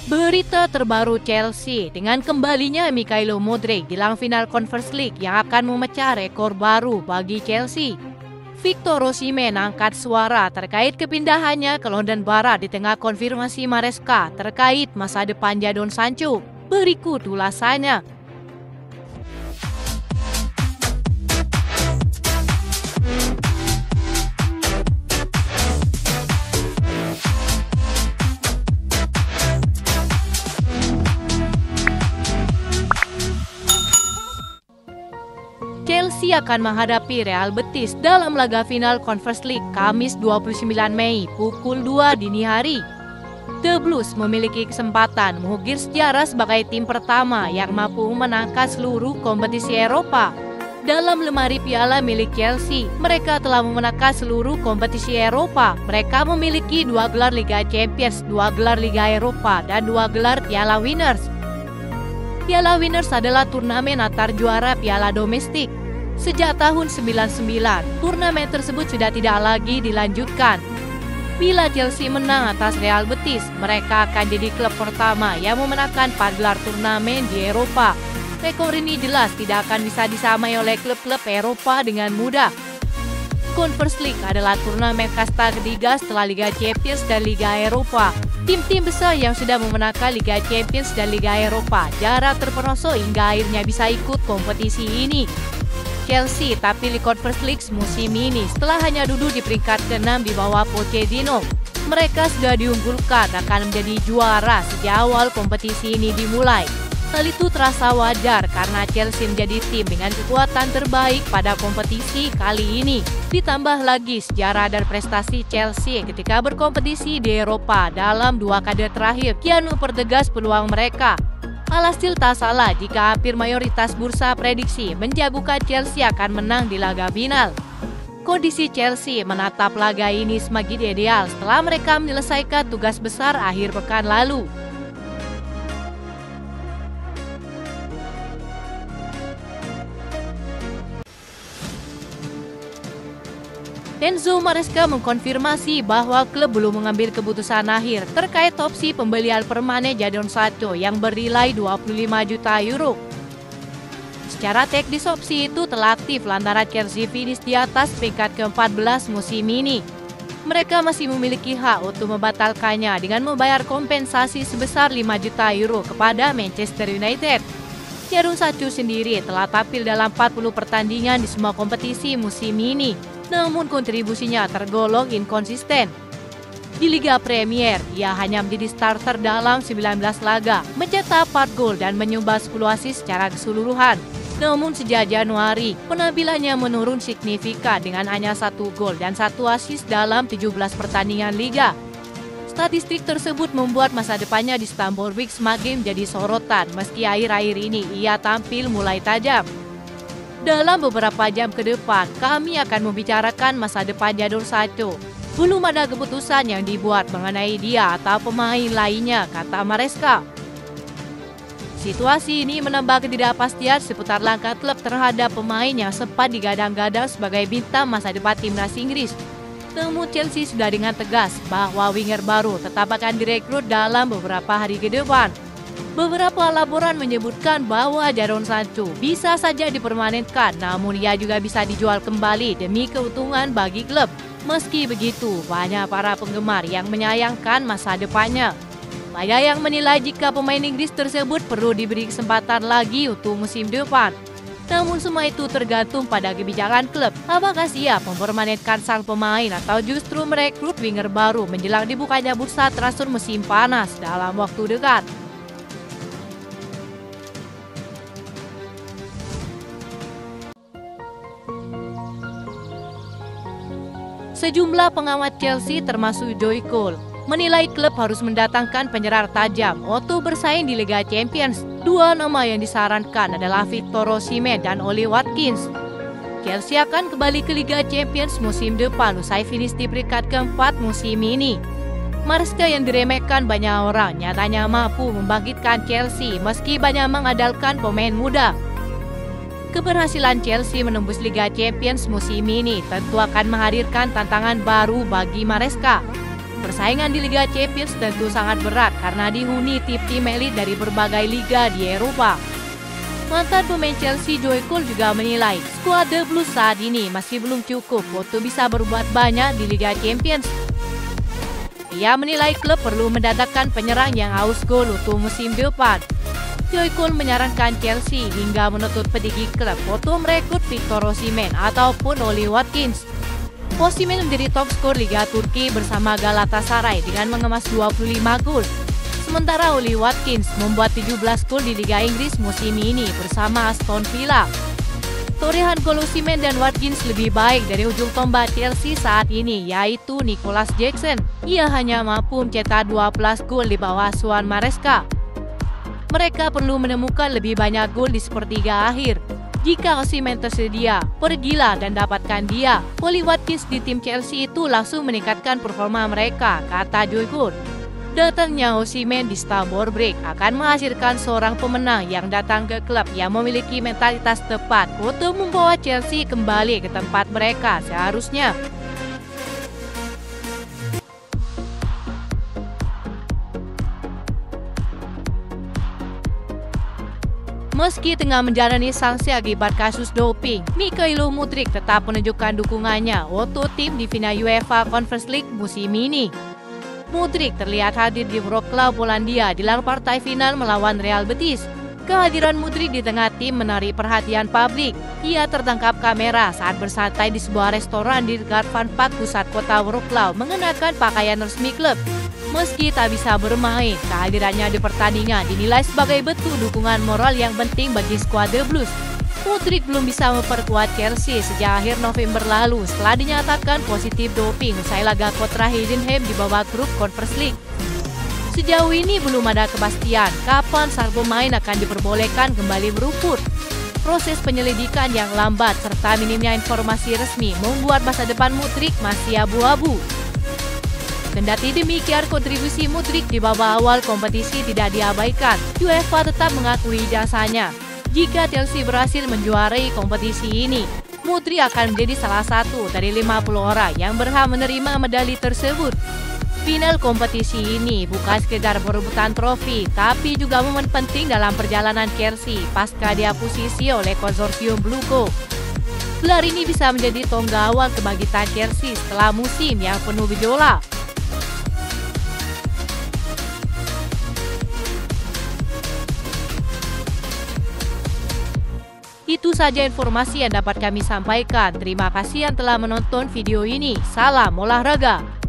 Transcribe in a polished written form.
Berita terbaru Chelsea dengan kembalinya Mikhailo Mudryk jelang final Conference League yang akan memecah rekor baru bagi Chelsea. Victor Osimhen angkat suara terkait kepindahannya ke London Barat di tengah konfirmasi Maresca terkait masa depan Jadon Sancho. Berikut ulasannya. Chelsea akan menghadapi Real Betis dalam laga final Conference League Kamis 29 Mei pukul 2 dini hari. The Blues memiliki kesempatan mengukir sejarah sebagai tim pertama yang mampu menangkan seluruh kompetisi Eropa. Dalam lemari piala milik Chelsea, mereka telah memenangkan seluruh kompetisi Eropa. Mereka memiliki 2 gelar Liga Champions, 2 gelar Liga Eropa, dan 2 gelar Piala Winners. Piala Winners adalah turnamen antar juara piala domestik. Sejak tahun 99, turnamen tersebut sudah tidak lagi dilanjutkan. Bila Chelsea menang atas Real Betis, mereka akan jadi klub pertama yang memenangkan 4 gelar turnamen di Eropa. Rekor ini jelas tidak akan bisa disamai oleh klub-klub Eropa dengan mudah. Conference League adalah turnamen kasta ketiga setelah Liga Champions dan Liga Eropa. Tim-tim besar yang sudah memenangkan Liga Champions dan Liga Eropa jarang terperosok hingga akhirnya bisa ikut kompetisi ini. Chelsea tak pilih Conference League musim ini setelah hanya duduk di peringkat ke-6 di bawah Pochettino. Mereka sudah diunggulkan akan menjadi juara sejak awal kompetisi ini dimulai. Hal itu terasa wajar karena Chelsea menjadi tim dengan kekuatan terbaik pada kompetisi kali ini. Ditambah lagi sejarah dan prestasi Chelsea ketika berkompetisi di Eropa dalam 2 dekade terakhir kian mempertegas peluang mereka. Alhasil tak salah jika hampir mayoritas bursa prediksi menjagokan Chelsea akan menang di laga final. Kondisi Chelsea menatap laga ini semakin ideal setelah mereka menyelesaikan tugas besar akhir pekan lalu. Enzo Maresca mengkonfirmasi bahwa klub belum mengambil keputusan akhir terkait opsi pembelian permanen Jadon Sancho yang bernilai 25 juta euro. Secara teknis opsi itu telah aktif lantaran Chelsea finish di atas peringkat ke-14 musim ini. Mereka masih memiliki hak untuk membatalkannya dengan membayar kompensasi sebesar 5 juta euro kepada Manchester United. Jadon Sancho sendiri telah tampil dalam 40 pertandingan di semua kompetisi musim ini. Namun kontribusinya tergolong inkonsisten. Di Liga Premier, ia hanya menjadi starter dalam 19 laga, mencetak 4 gol dan menyumbang 10 assist secara keseluruhan. Namun sejak Januari, penampilannya menurun signifikan dengan hanya 1 gol dan 1 assist dalam 17 pertandingan Liga. Statistik tersebut membuat masa depannya di Stamford Bridge semakin menjadi sorotan meski akhir-akhir ini ia tampil mulai tajam. Dalam beberapa jam ke depan, kami akan membicarakan masa depan Jadon Sancho. Belum ada keputusan yang dibuat mengenai dia atau pemain lainnya, kata Maresca. Situasi ini menambah ketidakpastian seputar langkah klub terhadap pemain yang sempat digadang-gadang sebagai bintang masa depan timnas Inggris. Namun Chelsea sudah dengan tegas bahwa winger baru tetap akan direkrut dalam beberapa hari ke depan. Beberapa laporan menyebutkan bahwa Jadon Sancho bisa saja dipermanenkan, namun ia juga bisa dijual kembali demi keuntungan bagi klub. Meski begitu, banyak para penggemar yang menyayangkan masa depannya. Banyak yang menilai jika pemain Inggris tersebut perlu diberi kesempatan lagi untuk musim depan. Namun semua itu tergantung pada kebijakan klub. Apakah siap mempermanenkan sang pemain atau justru merekrut winger baru menjelang dibukanya bursa transfer musim panas dalam waktu dekat. Sejumlah pengamat Chelsea termasuk Joy Cole menilai klub harus mendatangkan penyerang tajam untuk bersaing di Liga Champions. 2 nama yang disarankan adalah Victor Osimhen dan Ollie Watkins. Chelsea akan kembali ke Liga Champions musim depan usai finish di peringkat ke-4 musim ini. Maresca yang diremehkan banyak orang nyatanya mampu membangkitkan Chelsea meski banyak mengandalkan pemain muda. Keberhasilan Chelsea menembus Liga Champions musim ini tentu akan menghadirkan tantangan baru bagi Maresca. Persaingan di Liga Champions tentu sangat berat karena dihuni tim-tim elit dari berbagai liga di Eropa. Mantan pemain Chelsea Joe Cole juga menilai skuad The Blues saat ini masih belum cukup untuk bisa berbuat banyak di Liga Champions. Ia menilai klub perlu mendatangkan penyerang yang haus gol untuk musim depan. Joe Cole menyarankan Chelsea hingga menuntut petinggi klub untuk merekrut Victor Osimhen ataupun Oli Watkins. Osimhen menjadi top skor Liga Turki bersama Galatasaray dengan mengemas 25 gol. Sementara Oli Watkins membuat 17 gol di Liga Inggris musim ini bersama Aston Villa. Torehan gol Osimhen dan Watkins lebih baik dari ujung tombak Chelsea saat ini, yaitu Nicholas Jackson. Ia hanya mampu mencetak 12 gol di bawah asuhan Maresca. Mereka perlu menemukan lebih banyak gol di sepertiga akhir. Jika Osimhen tersedia, pergilah dan dapatkan dia. Oli Watkins di tim Chelsea itu langsung meningkatkan performa mereka, kata Joe Cole. Datangnya Osimhen di Stamford Bridge akan menghasilkan seorang pemenang yang datang ke klub yang memiliki mentalitas tepat untuk membawa Chelsea kembali ke tempat mereka seharusnya. Meski tengah menjalani sanksi akibat kasus doping, Mikhailo Mudryk tetap menunjukkan dukungannya untuk tim di final UEFA Conference League musim ini. Mudryk terlihat hadir di Wrocław, Polandia di dalam partai final melawan Real Betis. Kehadiran Mudryk di tengah tim menarik perhatian publik. Ia tertangkap kamera saat bersantai di sebuah restoran di Garvan Park, pusat kota Wrocław, mengenakan pakaian resmi klub. Meski tak bisa bermain, kehadirannya di pertandingan dinilai sebagai bentuk dukungan moral yang penting bagi skuad The Blues. Mudryk belum bisa memperkuat Chelsea sejak akhir November lalu setelah dinyatakan positif doping usai laga kontra Heidenheim di babak grup Conference League. Sejauh ini belum ada kepastian kapan sang pemain akan diperbolehkan kembali beruput. Proses penyelidikan yang lambat serta minimnya informasi resmi membuat masa depan Mudryk masih abu-abu. Kendati demikian, kontribusi Mudryk di babak awal kompetisi tidak diabaikan. UEFA tetap mengakui jasanya. Jika Chelsea berhasil menjuarai kompetisi ini, Mudryk akan menjadi salah satu dari 50 orang yang berhak menerima medali tersebut. Final kompetisi ini bukan sekedar perebutan trofi, tapi juga momen penting dalam perjalanan Chelsea pasca diakuisisi oleh konsorsium Bluco. Gelar ini bisa menjadi tonggak awal kebangkitan Chelsea setelah musim yang penuh gejolak. Itu saja informasi yang dapat kami sampaikan. Terima kasih yang telah menonton video ini. Salam olahraga.